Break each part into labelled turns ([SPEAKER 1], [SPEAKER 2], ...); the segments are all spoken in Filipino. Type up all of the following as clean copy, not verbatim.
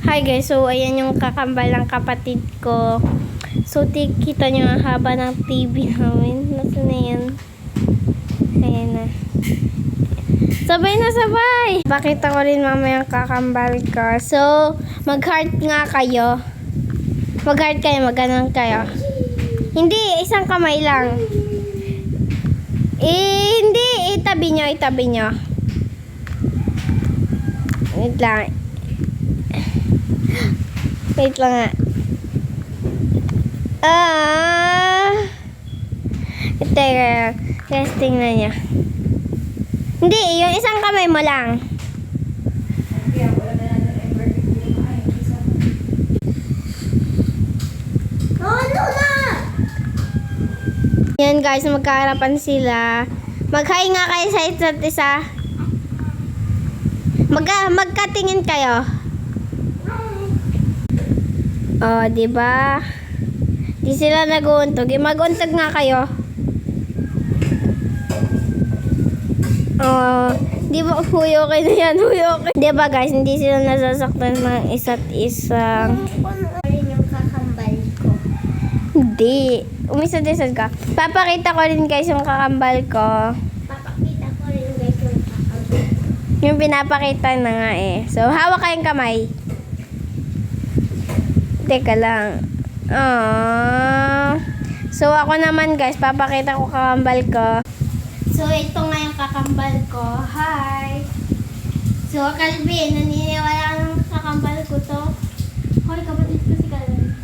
[SPEAKER 1] Hi guys, so ayan yung kakambal ng kapatid ko. So kita nyo ang haba ng TV namin. Nasa na yan? Ayan na. Sabay na sabay! Pakita ko rin mamaya yung kakambal ko. So, mag-heart nga kayo. Mag-heart kayo, mag-ganon kayo. Hindi, isang kamay lang. Hindi, itabi nyo. Wait lang. Wait lang nga. Teka, testing na niya. Hindi, yung isang kamay mo lang. Ano na? Yan guys, magkaharapan sila. Mag-hi nga kayo sa isa't isa. Magkatingin kayo. Oh, di ba? Di sila nag-uuntog. Mag-untog nga kayo. Oh, di ba huyo kayo na yan? Huyo kayo. Di ba guys, hindi sila nasasaktan ng isa't isa.
[SPEAKER 2] Ano rin yung kakambal ko?
[SPEAKER 1] Hindi. Umisad-isad ka. Papakita ko rin guys yung kakambal ko.
[SPEAKER 2] Papakita ko rin guys yung kakambal.
[SPEAKER 1] Yung pinapakita na nga eh. So, hawak kayong kamay. Teka lang. So, ako naman guys, papakita ko kakambal ko. So, ito nga yung kakambal ko. Hi! So, Calvin, naniniwala ka ng kakambal ko to? Hoy, kapatid ko si Calvin.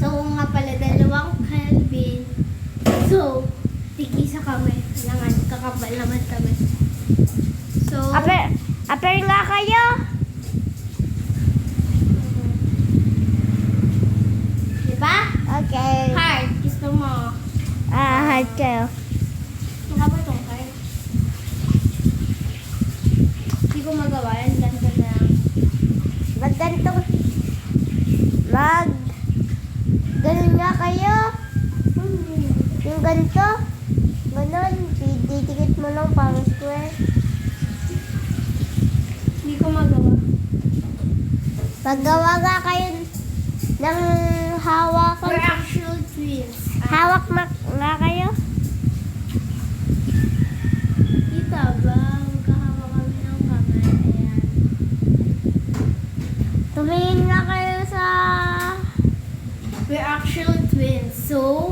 [SPEAKER 1] So, nga pala, dalawang Calvin. So, tig-isa kami. Kailangan, kakambal naman kami. So,
[SPEAKER 2] Aper nga kayo?
[SPEAKER 1] diba?
[SPEAKER 2] Okay.
[SPEAKER 1] Heart, gusto mo.
[SPEAKER 2] Heart kayo.
[SPEAKER 1] Mukha ba itong heart? Hindi ko magawa yan. Ganda na lang.
[SPEAKER 2] Ganun nga kayo? Yung ganito? Ganon. Didikit mo lang parang square.
[SPEAKER 1] Hindi ko magawa.
[SPEAKER 2] Paggawa nga kayo ng hawak.
[SPEAKER 1] We're actual twins.
[SPEAKER 2] Hawak nga kayo?
[SPEAKER 1] Kita ba? Magkahawa kami ng kamay. Ayan.
[SPEAKER 2] Tumingin nga kayo sa...
[SPEAKER 1] We're actual twins. So,